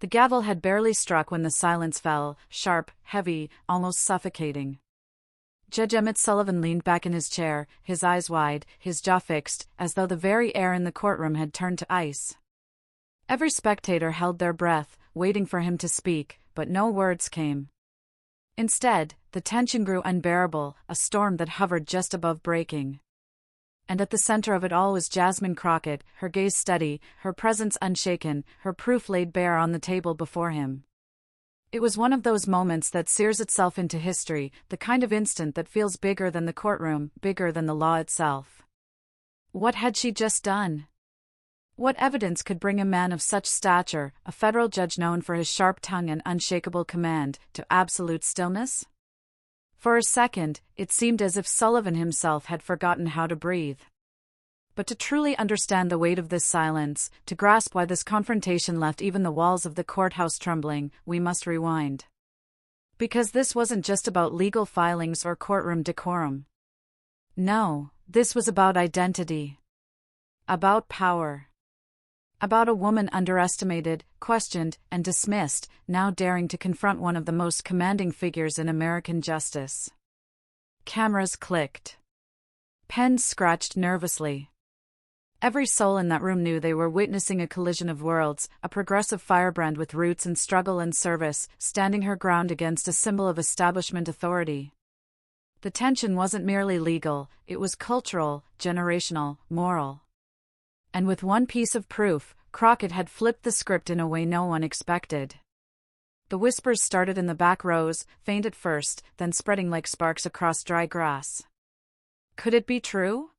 The gavel had barely struck when the silence fell, sharp, heavy, almost suffocating. Judge Emmet Sullivan leaned back in his chair, his eyes wide, his jaw fixed, as though the very air in the courtroom had turned to ice. Every spectator held their breath, waiting for him to speak, but no words came. Instead, the tension grew unbearable, a storm that hovered just above breaking. And at the center of it all was Jasmine Crockett, her gaze steady, her presence unshaken, her proof laid bare on the table before him. It was one of those moments that sears itself into history, the kind of instant that feels bigger than the courtroom, bigger than the law itself. What had she just done? What evidence could bring a man of such stature, a federal judge known for his sharp tongue and unshakable command, to absolute stillness? For a second, it seemed as if Sullivan himself had forgotten how to breathe. But to truly understand the weight of this silence, to grasp why this confrontation left even the walls of the courthouse trembling, we must rewind. Because this wasn't just about legal filings or courtroom decorum. No, this was about identity. About power. About a woman underestimated, questioned, and dismissed, now daring to confront one of the most commanding figures in American justice. Cameras clicked. Pens scratched nervously. Every soul in that room knew they were witnessing a collision of worlds, a progressive firebrand with roots in struggle and service, standing her ground against a symbol of establishment authority. The tension wasn't merely legal, it was cultural, generational, moral. And with one piece of proof, Crockett had flipped the script in a way no one expected. The whispers started in the back rows, faint at first, then spreading like sparks across dry grass. Could it be true?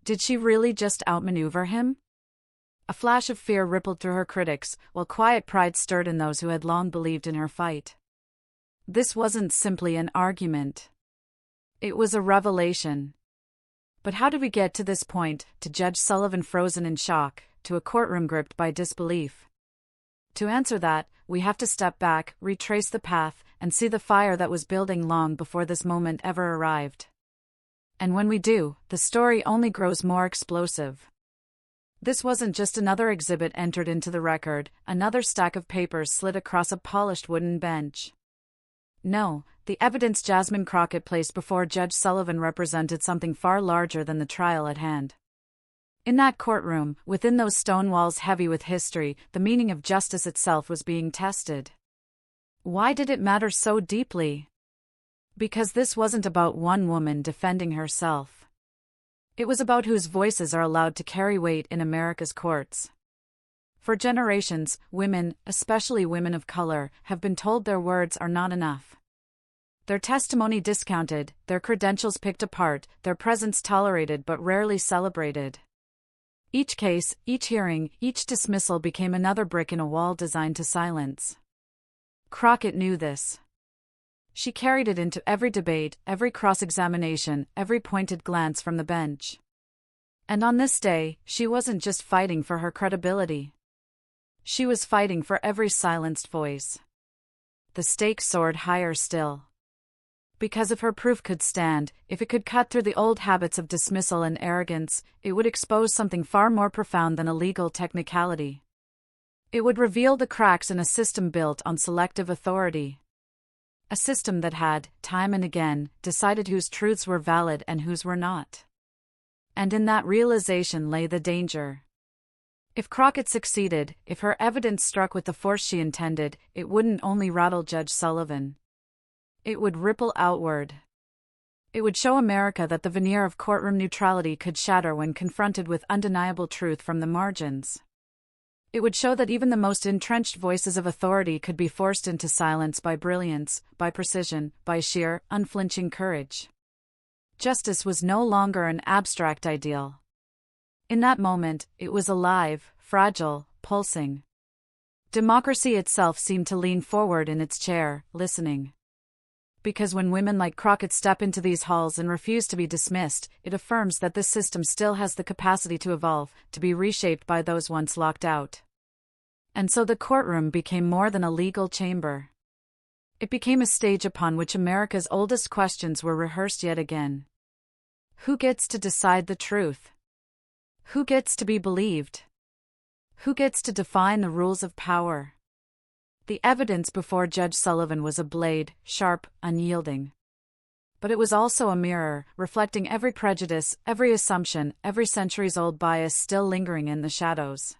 Did she really just outmaneuver him? A flash of fear rippled through her critics, while quiet pride stirred in those who had long believed in her fight. This wasn't simply an argument. It was a revelation. But how did we get to this point, to Judge Sullivan frozen in shock, to a courtroom gripped by disbelief? To answer that, we have to step back, retrace the path, and see the fire that was building long before this moment ever arrived. And when we do, the story only grows more explosive. This wasn't just another exhibit entered into the record, another stack of papers slid across a polished wooden bench. No, the evidence Jasmine Crockett placed before Judge Sullivan represented something far larger than the trial at hand. In that courtroom, within those stone walls heavy with history, the meaning of justice itself was being tested. Why did it matter so deeply? Because this wasn't about one woman defending herself. It was about whose voices are allowed to carry weight in America's courts. For generations, women, especially women of color, have been told their words are not enough. Their testimony discounted, their credentials picked apart, their presence tolerated but rarely celebrated. Each case, each hearing, each dismissal became another brick in a wall designed to silence. Crockett knew this. She carried it into every debate, every cross-examination, every pointed glance from the bench. And on this day, she wasn't just fighting for her credibility. She was fighting for every silenced voice. The stakes soared higher still. Because if her proof could stand, if it could cut through the old habits of dismissal and arrogance, it would expose something far more profound than a legal technicality. It would reveal the cracks in a system built on selective authority. A system that had, time and again, decided whose truths were valid and whose were not. And in that realization lay the danger. If Crockett succeeded, if her evidence struck with the force she intended, it wouldn't only rattle Judge Sullivan. It would ripple outward. It would show America that the veneer of courtroom neutrality could shatter when confronted with undeniable truth from the margins. It would show that even the most entrenched voices of authority could be forced into silence by brilliance, by precision, by sheer, unflinching courage. Justice was no longer an abstract ideal. In that moment, it was alive, fragile, pulsing. Democracy itself seemed to lean forward in its chair, listening. Because when women like Crockett step into these halls and refuse to be dismissed, it affirms that this system still has the capacity to evolve, to be reshaped by those once locked out. And so the courtroom became more than a legal chamber. It became a stage upon which America's oldest questions were rehearsed yet again. Who gets to decide the truth? Who gets to be believed? Who gets to define the rules of power? The evidence before Judge Sullivan was a blade, sharp, unyielding. But it was also a mirror, reflecting every prejudice, every assumption, every centuries-old bias still lingering in the shadows.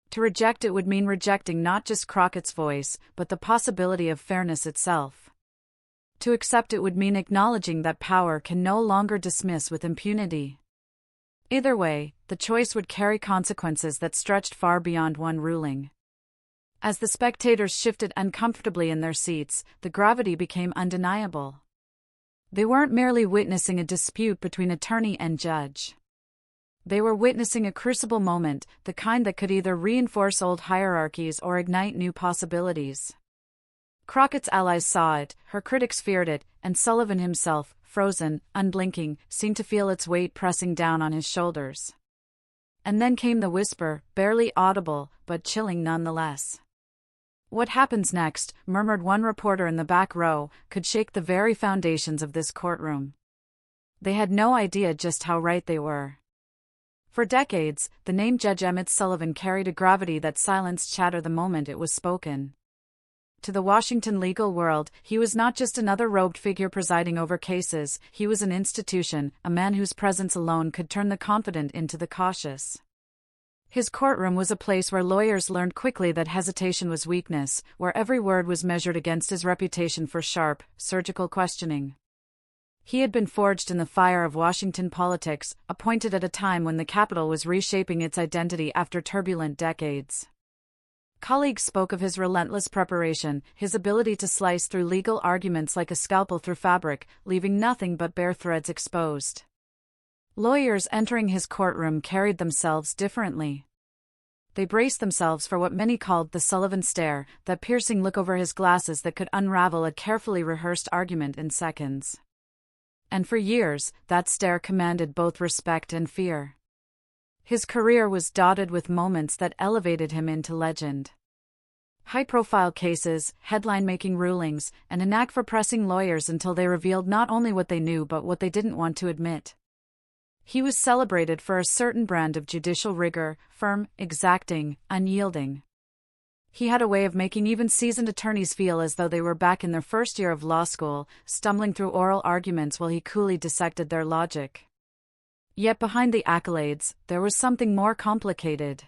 To reject it would mean rejecting not just Crockett's voice, but the possibility of fairness itself. To accept it would mean acknowledging that power can no longer dismiss with impunity. Either way, the choice would carry consequences that stretched far beyond one ruling. As the spectators shifted uncomfortably in their seats, the gravity became undeniable. They weren't merely witnessing a dispute between attorney and judge. They were witnessing a crucible moment, the kind that could either reinforce old hierarchies or ignite new possibilities. Crockett's allies saw it, her critics feared it, and Sullivan himself, frozen, unblinking, seemed to feel its weight pressing down on his shoulders. And then came the whisper, barely audible, but chilling nonetheless. "What happens next," murmured one reporter in the back row, "could shake the very foundations of this courtroom." They had no idea just how right they were. For decades, the name Judge Emmet Sullivan carried a gravity that silenced chatter the moment it was spoken. To the Washington legal world, he was not just another robed figure presiding over cases, he was an institution, a man whose presence alone could turn the confident into the cautious. His courtroom was a place where lawyers learned quickly that hesitation was weakness, where every word was measured against his reputation for sharp, surgical questioning. He had been forged in the fire of Washington politics, appointed at a time when the Capitol was reshaping its identity after turbulent decades. Colleagues spoke of his relentless preparation, his ability to slice through legal arguments like a scalpel through fabric, leaving nothing but bare threads exposed. Lawyers entering his courtroom carried themselves differently. They braced themselves for what many called the Sullivan stare, that piercing look over his glasses that could unravel a carefully rehearsed argument in seconds. And for years, that stare commanded both respect and fear. His career was dotted with moments that elevated him into legend. High-profile cases, headline-making rulings, and a knack for pressing lawyers until they revealed not only what they knew but what they didn't want to admit. He was celebrated for a certain brand of judicial rigor, firm, exacting, unyielding. He had a way of making even seasoned attorneys feel as though they were back in their first year of law school, stumbling through oral arguments while he coolly dissected their logic. Yet behind the accolades, there was something more complicated.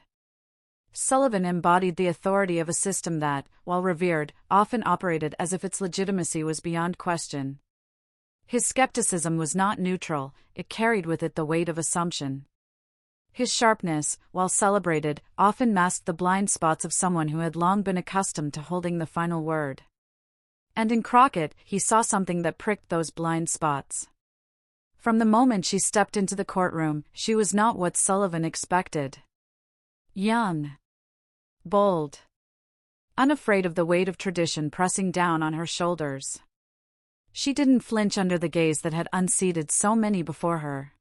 Sullivan embodied the authority of a system that, while revered, often operated as if its legitimacy was beyond question. His skepticism was not neutral, it carried with it the weight of assumption. His sharpness, while celebrated, often masked the blind spots of someone who had long been accustomed to holding the final word. And in Crockett, he saw something that pricked those blind spots. From the moment she stepped into the courtroom, she was not what Sullivan expected. Young. Bold. Unafraid of the weight of tradition pressing down on her shoulders. She didn't flinch under the gaze that had unseated so many before her.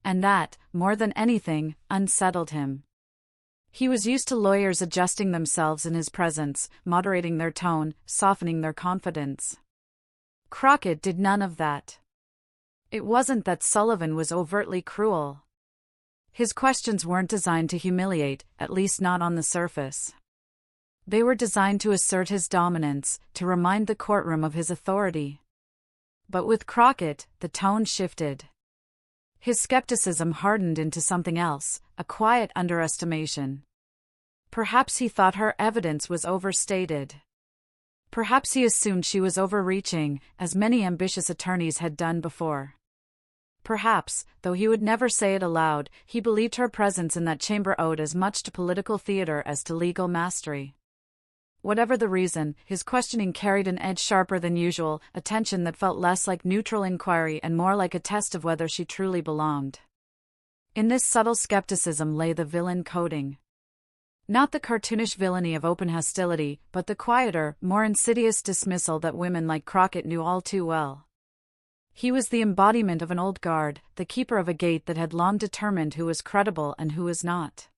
And that, more than anything, unsettled him. He was used to lawyers adjusting themselves in his presence, moderating their tone, softening their confidence. Crockett did none of that. It wasn't that Sullivan was overtly cruel. His questions weren't designed to humiliate, at least not on the surface. They were designed to assert his dominance, to remind the courtroom of his authority. But with Crockett, the tone shifted. His skepticism hardened into something else, a quiet underestimation. Perhaps he thought her evidence was overstated. Perhaps he assumed she was overreaching, as many ambitious attorneys had done before. Perhaps, though he would never say it aloud, he believed her presence in that chamber owed as much to political theater as to legal mastery. Whatever the reason, his questioning carried an edge sharper than usual, a tension that felt less like neutral inquiry and more like a test of whether she truly belonged. In this subtle skepticism lay the villain coding. Not the cartoonish villainy of open hostility, but the quieter, more insidious dismissal that women like Crockett knew all too well. He was the embodiment of an old guard, the keeper of a gate that had long determined who was credible and who was not.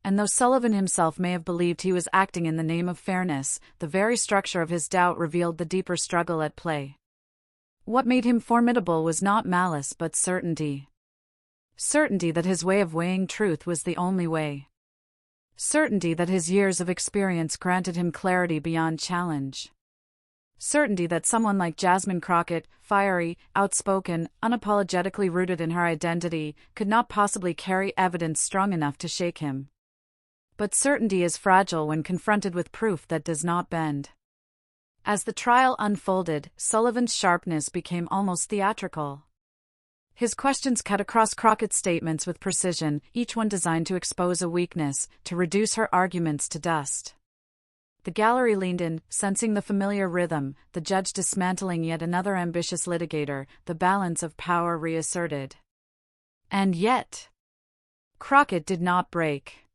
And though Sullivan himself may have believed he was acting in the name of fairness, the very structure of his doubt revealed the deeper struggle at play. What made him formidable was not malice but certainty. Certainty that his way of weighing truth was the only way. Certainty that his years of experience granted him clarity beyond challenge. Certainty that someone like Jasmine Crockett, fiery, outspoken, unapologetically rooted in her identity, could not possibly carry evidence strong enough to shake him. But certainty is fragile when confronted with proof that does not bend. As the trial unfolded, Sullivan's sharpness became almost theatrical. His questions cut across Crockett's statements with precision, each one designed to expose a weakness, to reduce her arguments to dust. The gallery leaned in, sensing the familiar rhythm, the judge dismantling yet another ambitious litigator, the balance of power reasserted. And yet, Crockett did not break.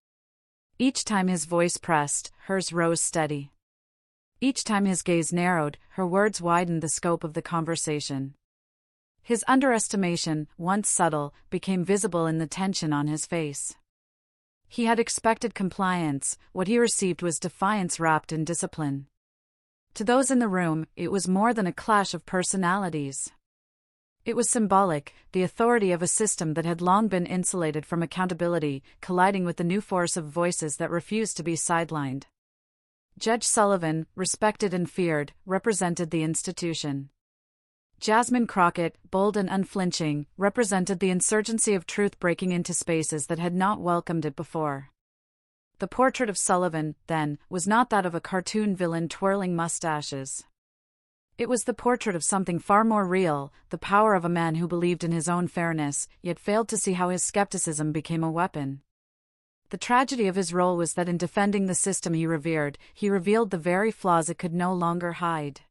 Each time his voice pressed, hers rose steady. Each time his gaze narrowed, her words widened the scope of the conversation. His underestimation, once subtle, became visible in the tension on his face. He had expected compliance, what he received was defiance wrapped in discipline. To those in the room, it was more than a clash of personalities. It was symbolic, the authority of a system that had long been insulated from accountability, colliding with the new force of voices that refused to be sidelined. Judge Sullivan, respected and feared, represented the institution. Jasmine Crockett, bold and unflinching, represented the insurgency of truth breaking into spaces that had not welcomed it before. The portrait of Sullivan, then, was not that of a cartoon villain twirling mustaches. It was the portrait of something far more real, the power of a man who believed in his own fairness, yet failed to see how his skepticism became a weapon. The tragedy of his role was that in defending the system he revered, he revealed the very flaws it could no longer hide.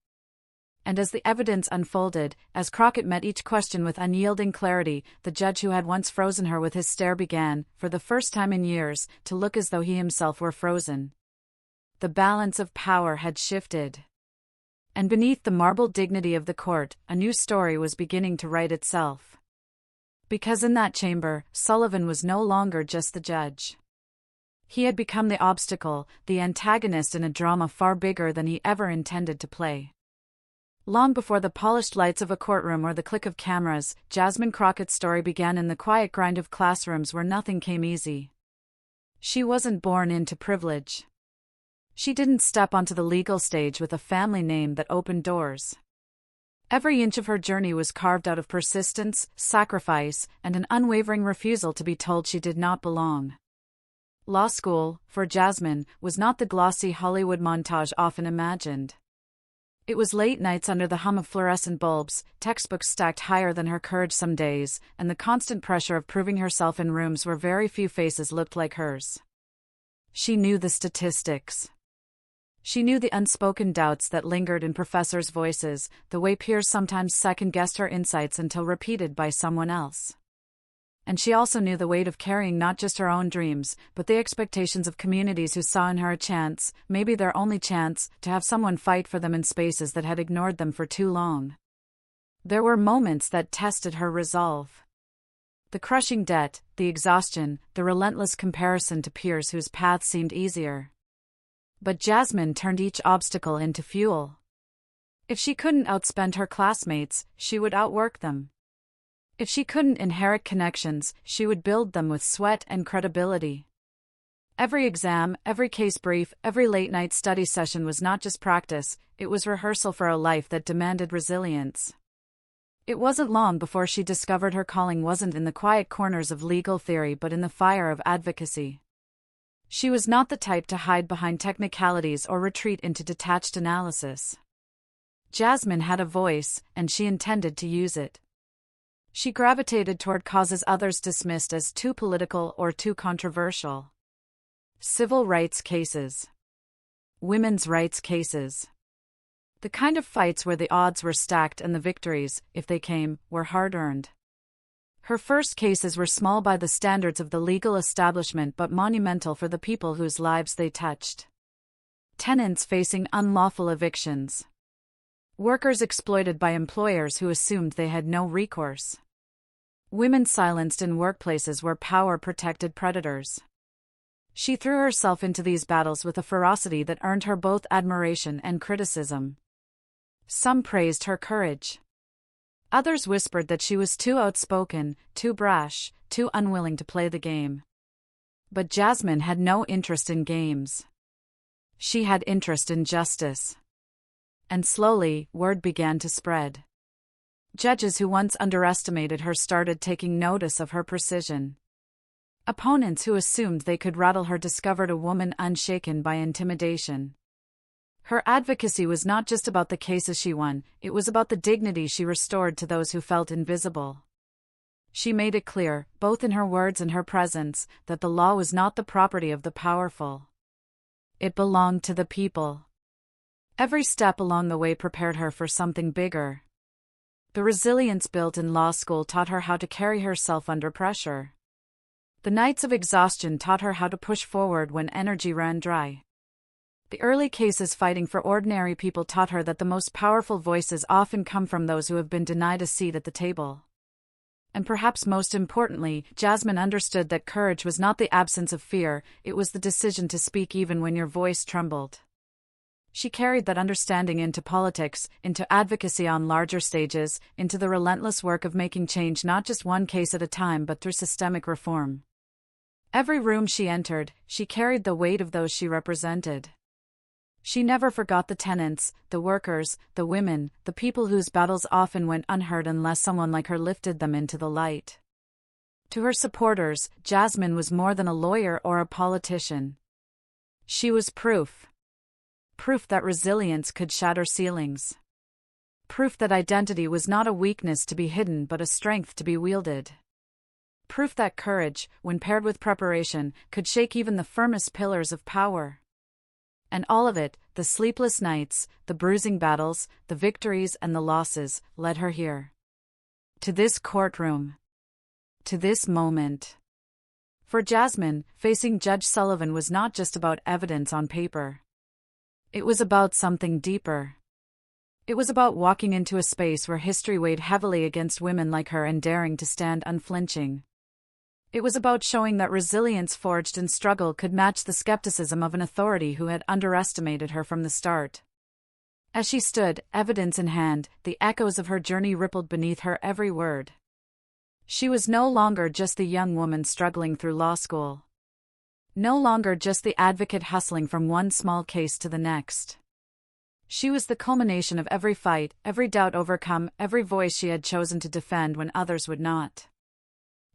And as the evidence unfolded, as Crockett met each question with unyielding clarity, the judge who had once frozen her with his stare began, for the first time in years, to look as though he himself were frozen. The balance of power had shifted. And beneath the marble dignity of the court, a new story was beginning to write itself. Because in that chamber, Sullivan was no longer just the judge. He had become the obstacle, the antagonist in a drama far bigger than he ever intended to play. Long before the polished lights of a courtroom or the click of cameras, Jasmine Crockett's story began in the quiet grind of classrooms where nothing came easy. She wasn't born into privilege. She didn't step onto the legal stage with a family name that opened doors. Every inch of her journey was carved out of persistence, sacrifice, and an unwavering refusal to be told she did not belong. Law school, for Jasmine, was not the glossy Hollywood montage often imagined. It was late nights under the hum of fluorescent bulbs, textbooks stacked higher than her courage some days, and the constant pressure of proving herself in rooms where very few faces looked like hers. She knew the statistics. She knew the unspoken doubts that lingered in professors' voices, the way peers sometimes second-guessed her insights until repeated by someone else. And she also knew the weight of carrying not just her own dreams, but the expectations of communities who saw in her a chance, maybe their only chance, to have someone fight for them in spaces that had ignored them for too long. There were moments that tested her resolve. The crushing debt, the exhaustion, the relentless comparison to peers whose paths seemed easier. But Jasmine turned each obstacle into fuel. If she couldn't outspend her classmates, she would outwork them. If she couldn't inherit connections, she would build them with sweat and credibility. Every exam, every case brief, every late-night study session was not just practice, it was rehearsal for a life that demanded resilience. It wasn't long before she discovered her calling wasn't in the quiet corners of legal theory but in the fire of advocacy. She was not the type to hide behind technicalities or retreat into detached analysis. Jasmine had a voice, and she intended to use it. She gravitated toward causes others dismissed as too political or too controversial. Civil rights cases. Women's rights cases. The kind of fights where the odds were stacked and the victories, if they came, were hard-earned. Her first cases were small by the standards of the legal establishment but monumental for the people whose lives they touched. Tenants facing unlawful evictions. Workers exploited by employers who assumed they had no recourse. Women silenced in workplaces where power protected predators. She threw herself into these battles with a ferocity that earned her both admiration and criticism. Some praised her courage. Others whispered that she was too outspoken, too brash, too unwilling to play the game. But Jasmine had no interest in games. She had interest in justice. And slowly, word began to spread. Judges who once underestimated her started taking notice of her precision. Opponents who assumed they could rattle her discovered a woman unshaken by intimidation. Her advocacy was not just about the cases she won, it was about the dignity she restored to those who felt invisible. She made it clear, both in her words and her presence, that the law was not the property of the powerful. It belonged to the people. Every step along the way prepared her for something bigger. The resilience built in law school taught her how to carry herself under pressure. The nights of exhaustion taught her how to push forward when energy ran dry. The early cases fighting for ordinary people taught her that the most powerful voices often come from those who have been denied a seat at the table. And perhaps most importantly, Jasmine understood that courage was not the absence of fear, it was the decision to speak even when your voice trembled. She carried that understanding into politics, into advocacy on larger stages, into the relentless work of making change not just one case at a time but through systemic reform. Every room she entered, she carried the weight of those she represented. She never forgot the tenants, the workers, the women, the people whose battles often went unheard unless someone like her lifted them into the light. To her supporters, Jasmine was more than a lawyer or a politician. She was proof. Proof that resilience could shatter ceilings. Proof that identity was not a weakness to be hidden but a strength to be wielded. Proof that courage, when paired with preparation, could shake even the firmest pillars of power. And all of it, the sleepless nights, the bruising battles, the victories and the losses, led her here. To this courtroom. To this moment. For Jasmine, facing Judge Sullivan was not just about evidence on paper. It was about something deeper. It was about walking into a space where history weighed heavily against women like her and daring to stand unflinching. It was about showing that resilience forged in struggle could match the skepticism of an authority who had underestimated her from the start. As she stood, evidence in hand, the echoes of her journey rippled beneath her every word. She was no longer just the young woman struggling through law school. No longer just the advocate hustling from one small case to the next. She was the culmination of every fight, every doubt overcome, every voice she had chosen to defend when others would not.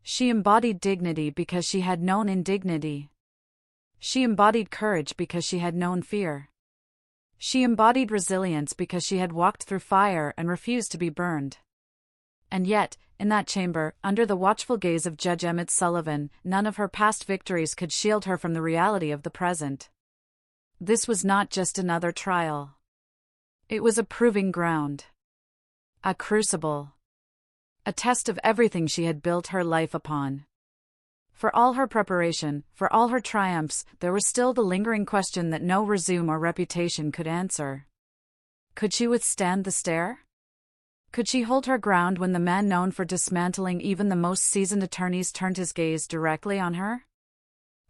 She embodied dignity because she had known indignity. She embodied courage because she had known fear. She embodied resilience because she had walked through fire and refused to be burned. And yet, in that chamber, under the watchful gaze of Judge Emmet Sullivan, none of her past victories could shield her from the reality of the present. This was not just another trial. It was a proving ground. A crucible. A test of everything she had built her life upon. For all her preparation, for all her triumphs, there was still the lingering question that no resume or reputation could answer. Could she withstand the stare? Could she hold her ground when the man known for dismantling even the most seasoned attorneys turned his gaze directly on her?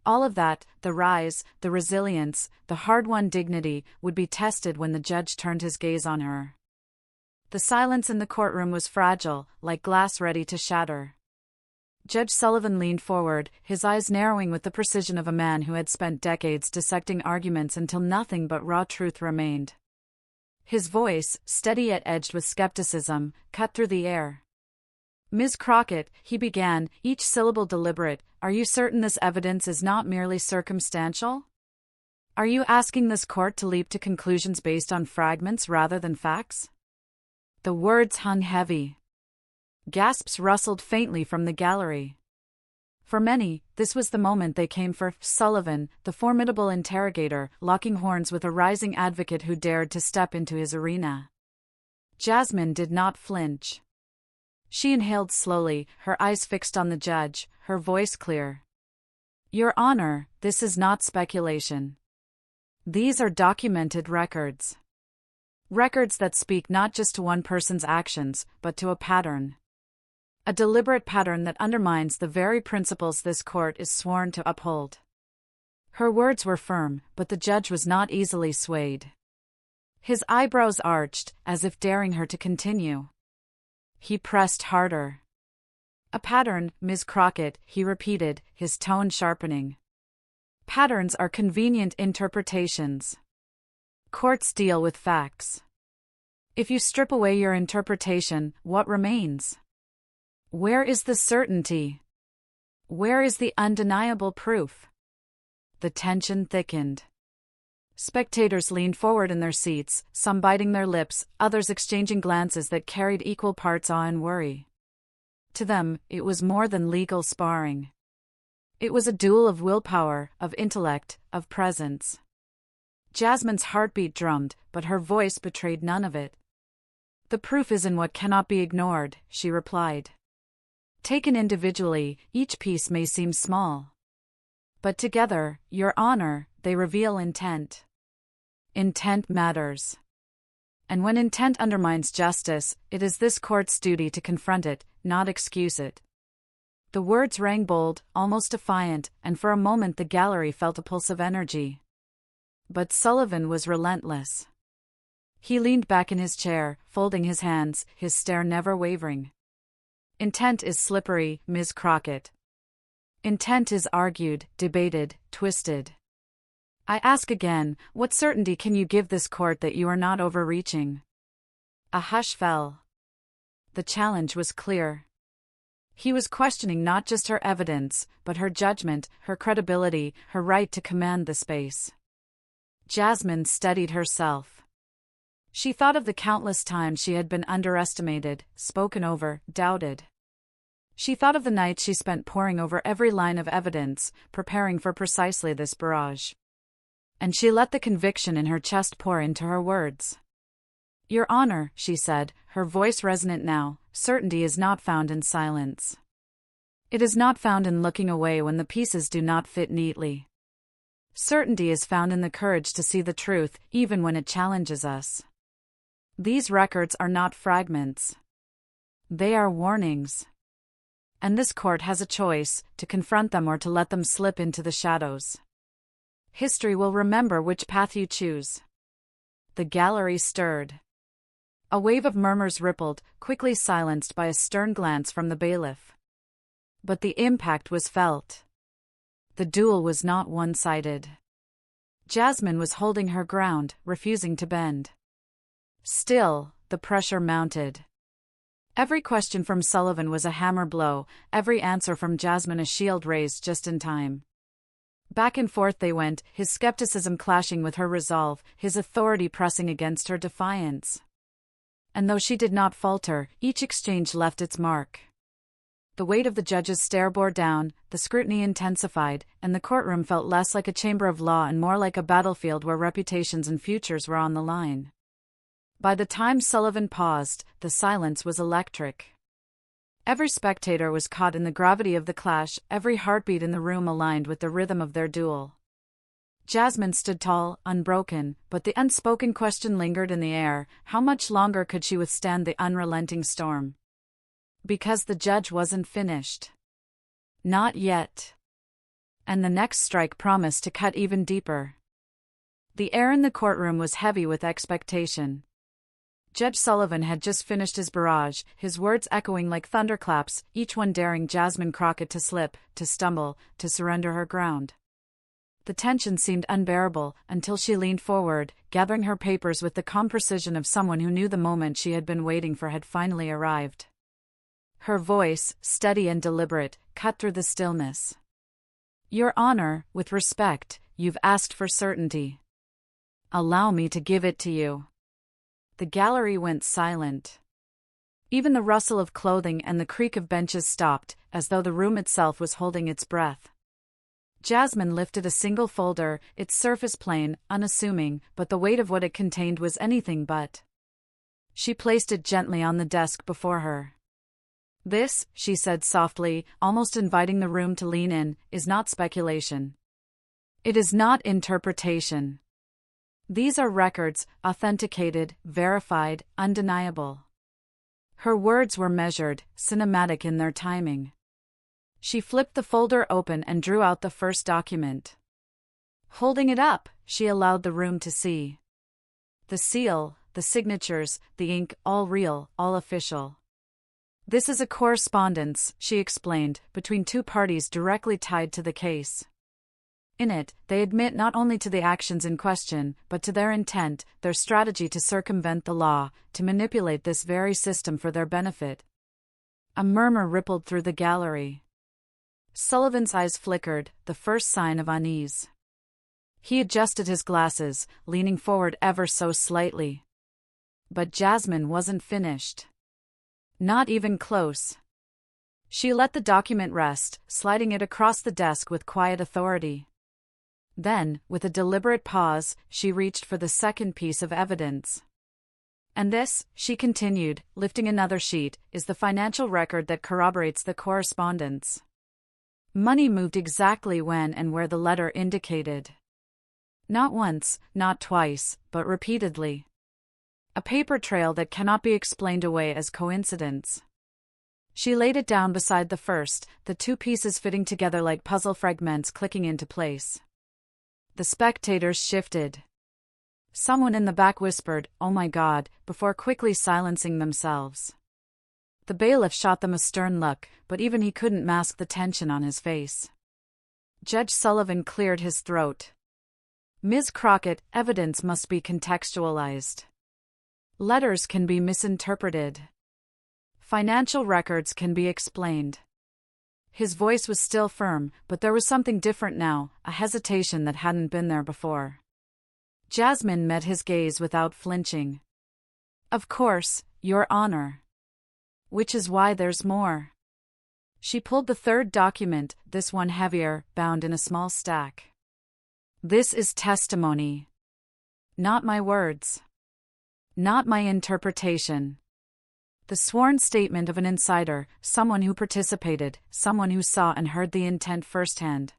All of that, the rise, the resilience, the hard-won dignity, would be tested when the judge turned his gaze on her. The silence in the courtroom was fragile, like glass ready to shatter. Judge Sullivan leaned forward, his eyes narrowing with the precision of a man who had spent decades dissecting arguments until nothing but raw truth remained. His voice, steady yet edged with skepticism, cut through the air. "Ms. Crockett," he began, each syllable deliberate, "are you certain this evidence is not merely circumstantial? Are you asking this court to leap to conclusions based on fragments rather than facts?" The words hung heavy. Gasps rustled faintly from the gallery. For many, this was the moment they came for. Sullivan, the formidable interrogator, locking horns with a rising advocate who dared to step into his arena. Jasmine did not flinch. She inhaled slowly, her eyes fixed on the judge, her voice clear. "Your Honor, this is not speculation. These are documented records. Records that speak not just to one person's actions, but to a pattern. A deliberate pattern that undermines the very principles this court is sworn to uphold." Her words were firm, but the judge was not easily swayed. His eyebrows arched, as if daring her to continue. He pressed harder. "A pattern, Ms. Crockett," he repeated, his tone sharpening. Patterns are convenient interpretations. Courts deal with facts. If you strip away your interpretation, what remains? Where is the certainty? Where is the undeniable proof? The tension thickened. Spectators leaned forward in their seats, some biting their lips, others exchanging glances that carried equal parts awe and worry. To them, it was more than legal sparring. It was a duel of willpower, of intellect, of presence. Jasmine's heartbeat drummed, but her voice betrayed none of it. "The proof is in what cannot be ignored," she replied. "Taken individually, each piece may seem small. But together, Your Honor, they reveal intent. Intent matters. And when intent undermines justice, it is this court's duty to confront it, not excuse it." The words rang bold, almost defiant, and for a moment the gallery felt a pulse of energy. But Sullivan was relentless. He leaned back in his chair, folding his hands, his stare never wavering. "Intent is slippery, Ms. Crockett. Intent is argued, debated, twisted. I ask again, what certainty can you give this court that you are not overreaching?" A hush fell. The challenge was clear. He was questioning not just her evidence, but her judgment, her credibility, her right to command the space. Jasmine steadied herself. She thought of the countless times she had been underestimated, spoken over, doubted. She thought of the nights she spent poring over every line of evidence, preparing for precisely this barrage. And she let the conviction in her chest pour into her words. "Your Honor," she said, her voice resonant now, "certainty is not found in silence. It is not found in looking away when the pieces do not fit neatly. Certainty is found in the courage to see the truth, even when it challenges us. These records are not fragments. They are warnings. And this court has a choice, to confront them or to let them slip into the shadows. History will remember which path you choose." The gallery stirred. A wave of murmurs rippled, quickly silenced by a stern glance from the bailiff. But the impact was felt. The duel was not one-sided. Jasmine was holding her ground, refusing to bend. Still, the pressure mounted. Every question from Sullivan was a hammer blow, every answer from Jasmine a shield raised just in time. Back and forth they went, his skepticism clashing with her resolve, his authority pressing against her defiance. And though she did not falter, each exchange left its mark. The weight of the judge's stare bore down, the scrutiny intensified, and the courtroom felt less like a chamber of law and more like a battlefield where reputations and futures were on the line. By the time Sullivan paused, the silence was electric. Every spectator was caught in the gravity of the clash, every heartbeat in the room aligned with the rhythm of their duel. Jasmine stood tall, unbroken, but the unspoken question lingered in the air: how much longer could she withstand the unrelenting storm? Because the judge wasn't finished. Not yet. And the next strike promised to cut even deeper. The air in the courtroom was heavy with expectation. Judge Sullivan had just finished his barrage, his words echoing like thunderclaps, each one daring Jasmine Crockett to slip, to stumble, to surrender her ground. The tension seemed unbearable, until she leaned forward, gathering her papers with the calm precision of someone who knew the moment she had been waiting for had finally arrived. Her voice, steady and deliberate, cut through the stillness. "Your Honor, with respect, you've asked for certainty. Allow me to give it to you." The gallery went silent. Even the rustle of clothing and the creak of benches stopped, as though the room itself was holding its breath. Jasmine lifted a single folder, its surface plain, unassuming, but the weight of what it contained was anything but. She placed it gently on the desk before her. "This," she said softly, almost inviting the room to lean in, "is not speculation. It is not interpretation. These are records, authenticated, verified, undeniable." Her words were measured, cinematic in their timing. She flipped the folder open and drew out the first document. Holding it up, she allowed the room to see. The seal, the signatures, the ink, all real, all official. "This is a correspondence," she explained, "between two parties directly tied to the case. In it, they admit not only to the actions in question, but to their intent, their strategy to circumvent the law, to manipulate this very system for their benefit. A murmur rippled through the gallery. Sullivan's eyes flickered, the first sign of unease. He adjusted his glasses, leaning forward ever so slightly. But Jasmine wasn't finished. Not even close. She let the document rest, sliding it across the desk with quiet authority. Then, with a deliberate pause, she reached for the second piece of evidence. And this, she continued, lifting another sheet, is the financial record that corroborates the correspondence. Money moved exactly when and where the letter indicated. Not once, not twice, but repeatedly. A paper trail that cannot be explained away as coincidence. She laid it down beside the first, the two pieces fitting together like puzzle fragments clicking into place. The spectators shifted. Someone in the back whispered, "Oh my God," before quickly silencing themselves. The bailiff shot them a stern look, but even he couldn't mask the tension on his face. Judge Sullivan cleared his throat. "Ms. Crockett, evidence must be contextualized. Letters can be misinterpreted. Financial records can be explained." His voice was still firm, but there was something different now, a hesitation that hadn't been there before. Jasmine met his gaze without flinching. "Of course, Your Honor. Which is why there's more." She pulled the third document, this one heavier, bound in a small stack. "This is testimony. Not my words. Not my interpretation. The sworn statement of an insider, someone who participated, someone who saw and heard the intent firsthand."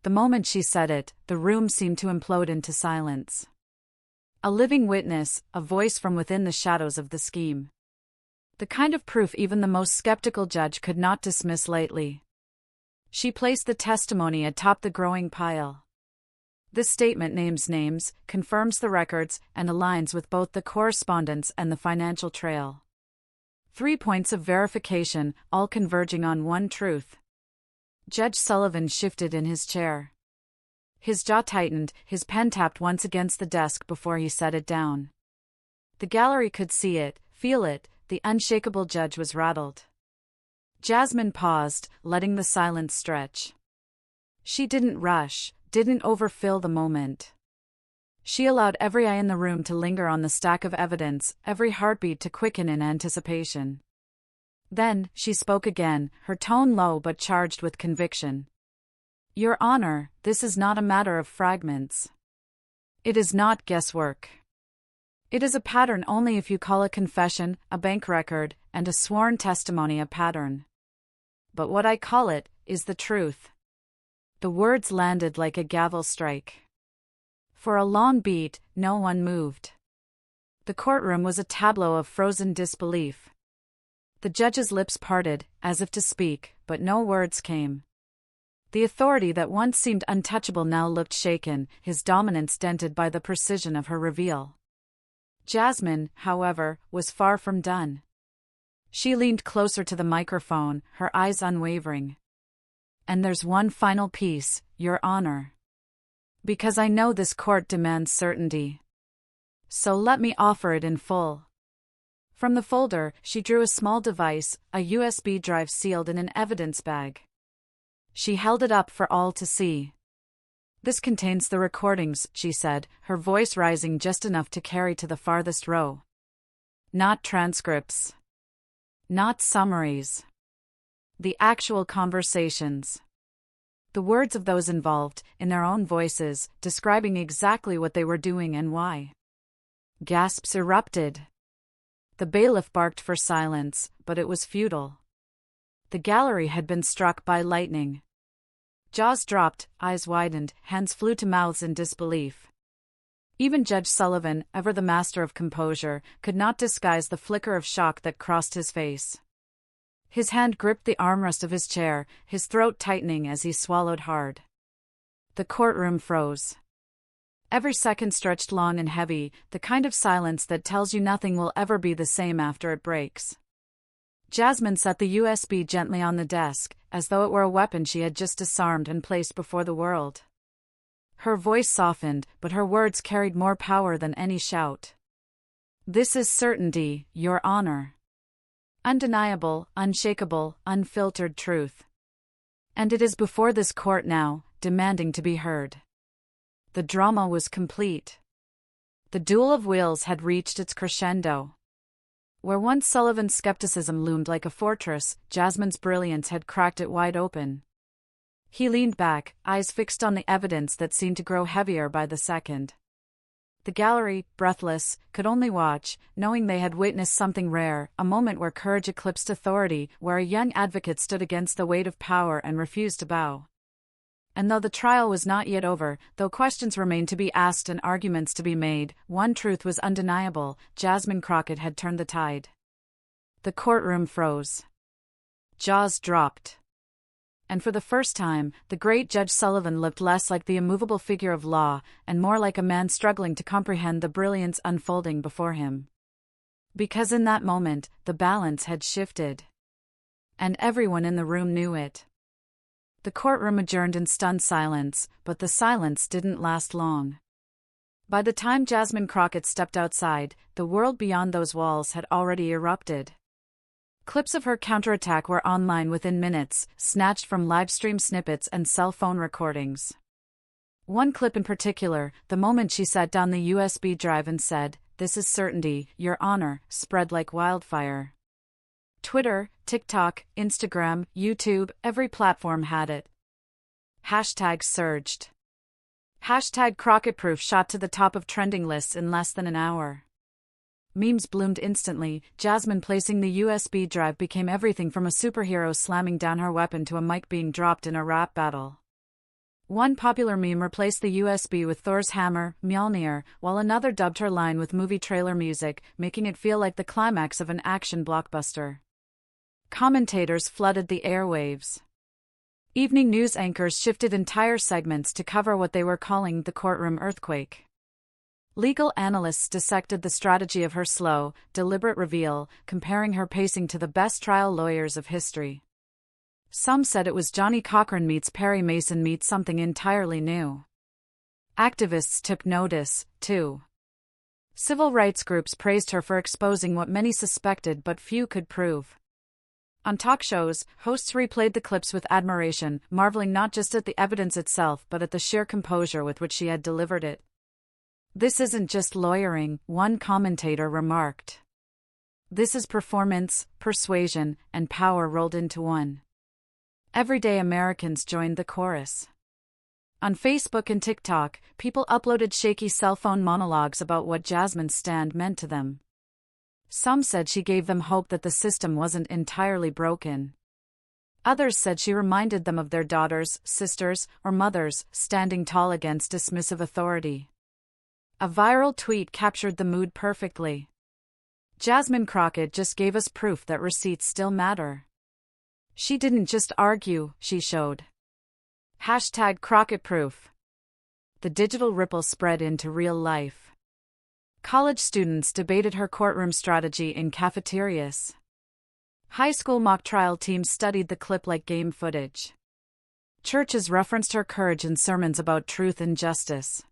The moment she said it, the room seemed to implode into silence. A living witness, a voice from within the shadows of the scheme. The kind of proof even the most skeptical judge could not dismiss lightly. She placed the testimony atop the growing pile. This statement names names, confirms the records, and aligns with both the correspondence and the financial trail. 3 points of verification, all converging on one truth. Judge Sullivan shifted in his chair. His jaw tightened, his pen tapped once against the desk before he set it down. The gallery could see it, feel it, the unshakable judge was rattled. Jasmine paused, letting the silence stretch. She didn't rush, didn't overfill the moment. She allowed every eye in the room to linger on the stack of evidence, every heartbeat to quicken in anticipation. Then, she spoke again, her tone low but charged with conviction. "Your Honor, this is not a matter of fragments. It is not guesswork. It is a pattern only if you call a confession, a bank record, and a sworn testimony a pattern. But what I call it, is the truth." The words landed like a gavel strike. For a long beat, no one moved. The courtroom was a tableau of frozen disbelief. The judge's lips parted, as if to speak, but no words came. The authority that once seemed untouchable now looked shaken, his dominance dented by the precision of her reveal. Jasmine, however, was far from done. She leaned closer to the microphone, her eyes unwavering. "And there's one final piece, Your Honor. Because I know this court demands certainty. So let me offer it in full." From the folder, she drew a small device, a USB drive sealed in an evidence bag. She held it up for all to see. "This contains the recordings," she said, her voice rising just enough to carry to the farthest row. "Not transcripts. Not summaries. The actual conversations. The words of those involved, in their own voices, describing exactly what they were doing and why." Gasps erupted. The bailiff barked for silence, but it was futile. The gallery had been struck by lightning. Jaws dropped, eyes widened, hands flew to mouths in disbelief. Even Judge Sullivan, ever the master of composure, could not disguise the flicker of shock that crossed his face. His hand gripped the armrest of his chair, his throat tightening as he swallowed hard. The courtroom froze. Every second stretched long and heavy, the kind of silence that tells you nothing will ever be the same after it breaks. Jasmine set the USB gently on the desk, as though it were a weapon she had just disarmed and placed before the world. Her voice softened, but her words carried more power than any shout. "This is certainty, Your Honor. Undeniable, unshakable, unfiltered truth. And it is before this court now, demanding to be heard." The drama was complete. The duel of wills had reached its crescendo. Where once Sullivan's skepticism loomed like a fortress, Jasmine's brilliance had cracked it wide open. He leaned back, eyes fixed on the evidence that seemed to grow heavier by the second. The gallery, breathless, could only watch, knowing they had witnessed something rare, a moment where courage eclipsed authority, where a young advocate stood against the weight of power and refused to bow. And though the trial was not yet over, though questions remained to be asked and arguments to be made, one truth was undeniable: Jasmine Crockett had turned the tide. The courtroom froze. Jaws dropped. And for the first time, the great Judge Sullivan looked less like the immovable figure of law, and more like a man struggling to comprehend the brilliance unfolding before him. Because in that moment, the balance had shifted. And everyone in the room knew it. The courtroom adjourned in stunned silence, but the silence didn't last long. By the time Jasmine Crockett stepped outside, the world beyond those walls had already erupted. Clips of her counterattack were online within minutes, snatched from livestream snippets and cell phone recordings. One clip in particular, the moment she sat down the USB drive and said, "This is certainty, Your Honor," spread like wildfire. Twitter, TikTok, Instagram, YouTube, every platform had it. Hashtags surged. Hashtag CrockettProof shot to the top of trending lists in less than an hour. Memes bloomed instantly. Jasmine placing the USB drive became everything from a superhero slamming down her weapon to a mic being dropped in a rap battle. One popular meme replaced the USB with Thor's hammer, Mjolnir, while another dubbed her line with movie trailer music, making it feel like the climax of an action blockbuster. Commentators flooded the airwaves. Evening news anchors shifted entire segments to cover what they were calling the courtroom earthquake. Legal analysts dissected the strategy of her slow, deliberate reveal, comparing her pacing to the best trial lawyers of history. Some said it was Johnny Cochran meets Perry Mason meets something entirely new. Activists took notice, too. Civil rights groups praised her for exposing what many suspected but few could prove. On talk shows, hosts replayed the clips with admiration, marveling not just at the evidence itself but at the sheer composure with which she had delivered it. "This isn't just lawyering," one commentator remarked. "This is performance, persuasion, and power rolled into one." Everyday Americans joined the chorus. On Facebook and TikTok, people uploaded shaky cell phone monologues about what Jasmine's stand meant to them. Some said she gave them hope that the system wasn't entirely broken. Others said she reminded them of their daughters, sisters, or mothers, standing tall against dismissive authority. A viral tweet captured the mood perfectly. "Jasmine Crockett just gave us proof that receipts still matter. She didn't just argue, she showed." Hashtag CrockettProof. The digital ripple spread into real life. College students debated her courtroom strategy in cafeterias. High school mock trial teams studied the clip like game footage. Churches referenced her courage in sermons about truth and justice.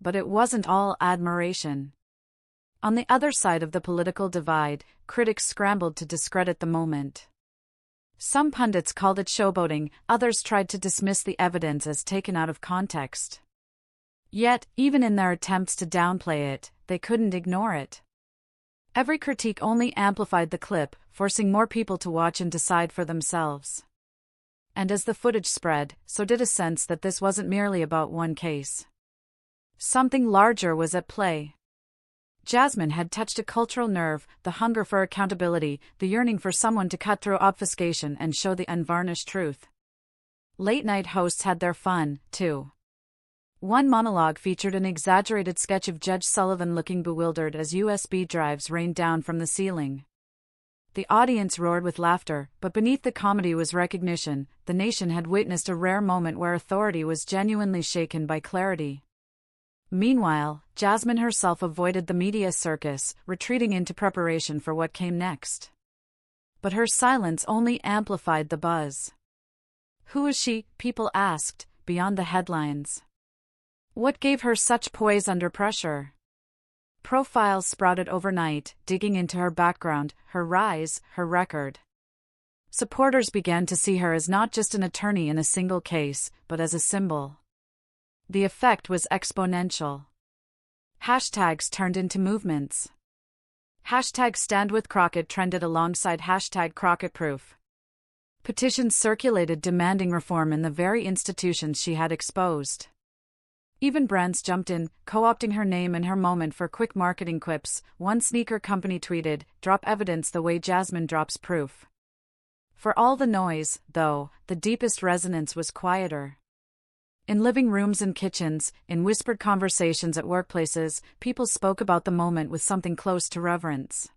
But it wasn't all admiration. On the other side of the political divide, critics scrambled to discredit the moment. Some pundits called it showboating, others tried to dismiss the evidence as taken out of context. Yet, even in their attempts to downplay it, they couldn't ignore it. Every critique only amplified the clip, forcing more people to watch and decide for themselves. And as the footage spread, so did a sense that this wasn't merely about one case. Something larger was at play. Jasmine had touched a cultural nerve, the hunger for accountability, the yearning for someone to cut through obfuscation and show the unvarnished truth. Late-night hosts had their fun, too. One monologue featured an exaggerated sketch of Judge Sullivan looking bewildered as USB drives rained down from the ceiling. The audience roared with laughter, but beneath the comedy was recognition. The nation had witnessed a rare moment where authority was genuinely shaken by clarity. Meanwhile, Jasmine herself avoided the media circus, retreating into preparation for what came next. But her silence only amplified the buzz. Who is she, people asked, beyond the headlines? What gave her such poise under pressure? Profiles sprouted overnight, digging into her background, her rise, her record. Supporters began to see her as not just an attorney in a single case, but as a symbol. The effect was exponential. Hashtags turned into movements. Hashtag Stand with Crockett trended alongside hashtag CrockettProof. Petitions circulated demanding reform in the very institutions she had exposed. Even brands jumped in, co-opting her name and her moment for quick marketing quips. One sneaker company tweeted, "Drop evidence the way Jasmine drops proof." For all the noise, though, the deepest resonance was quieter. In living rooms and kitchens, in whispered conversations at workplaces, people spoke about the moment with something close to reverence.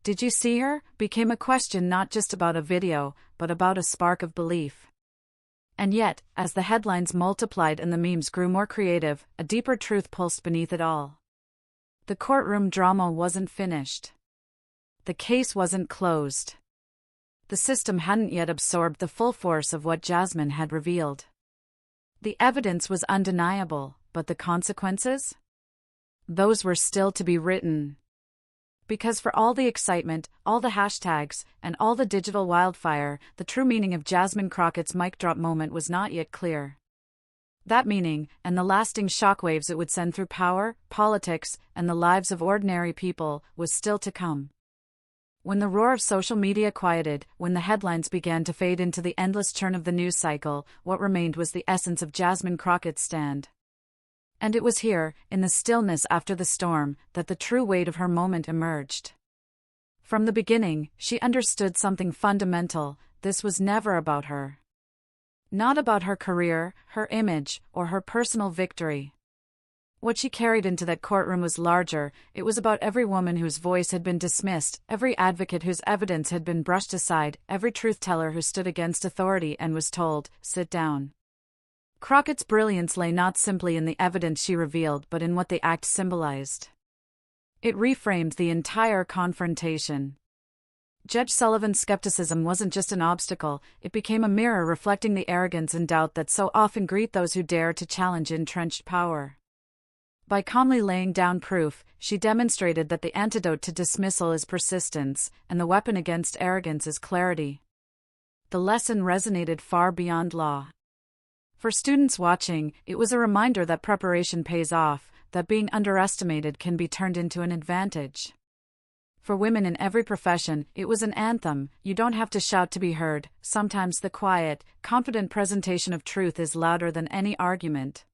"Did you see her?" became a question not just about a video, but about a spark of belief. And yet, as the headlines multiplied and the memes grew more creative, a deeper truth pulsed beneath it all. The courtroom drama wasn't finished. The case wasn't closed. The system hadn't yet absorbed the full force of what Jasmine had revealed. The evidence was undeniable, but the consequences? Those were still to be written. Because for all the excitement, all the hashtags, and all the digital wildfire, the true meaning of Jasmine Crockett's mic drop moment was not yet clear. That meaning, and the lasting shockwaves it would send through power, politics, and the lives of ordinary people, was still to come. When the roar of social media quieted, when the headlines began to fade into the endless churn of the news cycle, what remained was the essence of Jasmine Crockett's stand. And it was here, in the stillness after the storm, that the true weight of her moment emerged. From the beginning, she understood something fundamental: this was never about her. Not about her career, her image, or her personal victory. What she carried into that courtroom was larger. It was about every woman whose voice had been dismissed, every advocate whose evidence had been brushed aside, every truth-teller who stood against authority and was told, "Sit down." Crockett's brilliance lay not simply in the evidence she revealed but in what the act symbolized. It reframed the entire confrontation. Judge Sullivan's skepticism wasn't just an obstacle, it became a mirror reflecting the arrogance and doubt that so often greet those who dare to challenge entrenched power. By calmly laying down proof, she demonstrated that the antidote to dismissal is persistence, and the weapon against arrogance is clarity. The lesson resonated far beyond law. For students watching, it was a reminder that preparation pays off, that being underestimated can be turned into an advantage. For women in every profession, it was an anthem: you don't have to shout to be heard. Sometimes the quiet, confident presentation of truth is louder than any argument.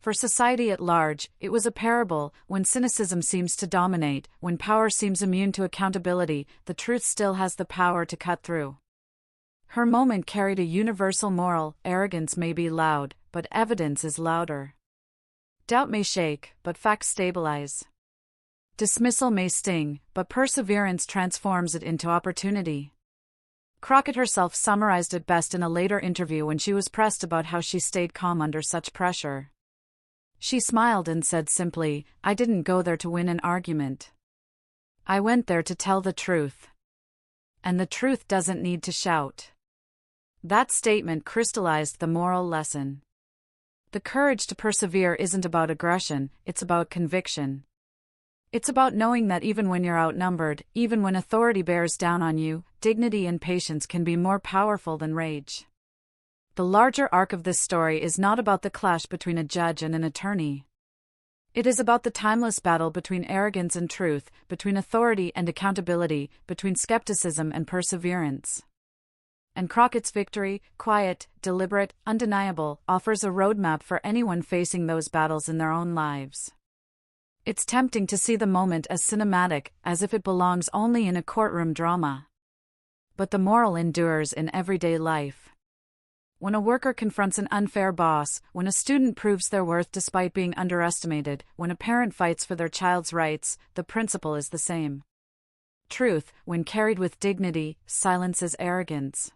For society at large, it was a parable: when cynicism seems to dominate, when power seems immune to accountability, the truth still has the power to cut through. Her moment carried a universal moral: arrogance may be loud, but evidence is louder. Doubt may shake, but facts stabilize. Dismissal may sting, but perseverance transforms it into opportunity. Crockett herself summarized it best in a later interview when she was pressed about how she stayed calm under such pressure. She smiled and said simply, "I didn't go there to win an argument. I went there to tell the truth. And the truth doesn't need to shout." That statement crystallized the moral lesson. The courage to persevere isn't about aggression, it's about conviction. It's about knowing that even when you're outnumbered, even when authority bears down on you, dignity and patience can be more powerful than rage. The larger arc of this story is not about the clash between a judge and an attorney. It is about the timeless battle between arrogance and truth, between authority and accountability, between skepticism and perseverance. And Crockett's victory, quiet, deliberate, undeniable, offers a roadmap for anyone facing those battles in their own lives. It's tempting to see the moment as cinematic, as if it belongs only in a courtroom drama. But the moral endures in everyday life. When a worker confronts an unfair boss, when a student proves their worth despite being underestimated, when a parent fights for their child's rights, the principle is the same. Truth, when carried with dignity, silences arrogance.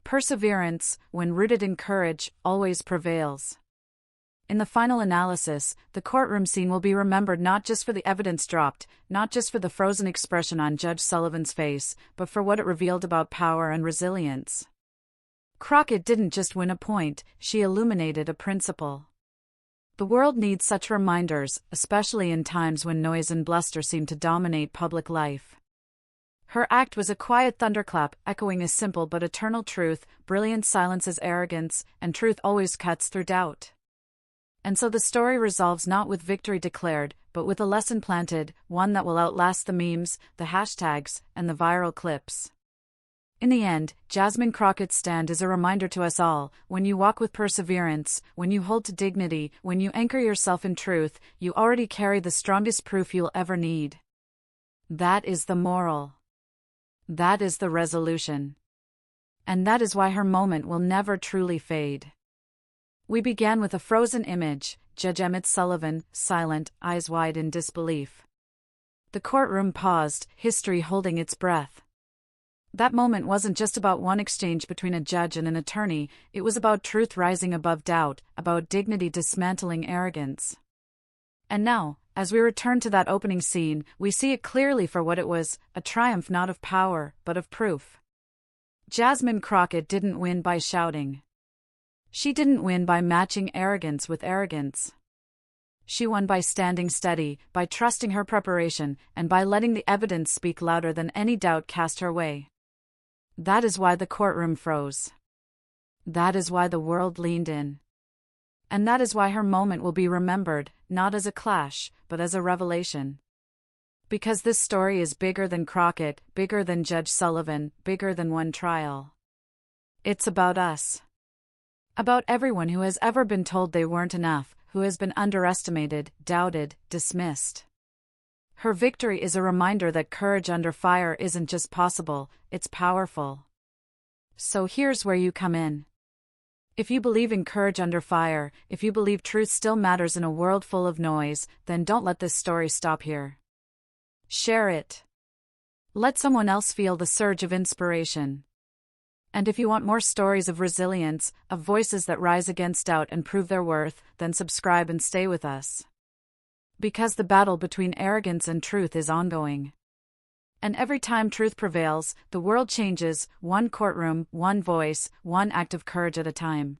Perseverance, when rooted in courage, always prevails. In the final analysis, the courtroom scene will be remembered not just for the evidence dropped, not just for the frozen expression on Judge Sullivan's face, but for what it revealed about power and resilience. Crockett didn't just win a point, she illuminated a principle. The world needs such reminders, especially in times when noise and bluster seem to dominate public life. Her act was a quiet thunderclap, echoing a simple but eternal truth: brilliance silences arrogance, and truth always cuts through doubt. And so the story resolves not with victory declared, but with a lesson planted, one that will outlast the memes, the hashtags, and the viral clips. In the end, Jasmine Crockett's stand is a reminder to us all: when you walk with perseverance, when you hold to dignity, when you anchor yourself in truth, you already carry the strongest proof you'll ever need. That is the moral. That is the resolution. And that is why her moment will never truly fade. We began with a frozen image, Judge Emmet Sullivan, silent, eyes wide in disbelief. The courtroom paused, history holding its breath. That moment wasn't just about one exchange between a judge and an attorney, it was about truth rising above doubt, about dignity dismantling arrogance. And now, as we return to that opening scene, we see it clearly for what it was: a triumph not of power, but of proof. Jasmine Crockett didn't win by shouting. She didn't win by matching arrogance with arrogance. She won by standing steady, by trusting her preparation, and by letting the evidence speak louder than any doubt cast her way. That is why the courtroom froze. That is why the world leaned in. And that is why her moment will be remembered, not as a clash, but as a revelation. Because this story is bigger than Crockett, bigger than Judge Sullivan, bigger than one trial. It's about us. About everyone who has ever been told they weren't enough, who has been underestimated, doubted, dismissed. Her victory is a reminder that courage under fire isn't just possible, it's powerful. So here's where you come in. If you believe in courage under fire, if you believe truth still matters in a world full of noise, then don't let this story stop here. Share it. Let someone else feel the surge of inspiration. And if you want more stories of resilience, of voices that rise against doubt and prove their worth, then subscribe and stay with us. Because the battle between arrogance and truth is ongoing. And every time truth prevails, the world changes, one courtroom, one voice, one act of courage at a time.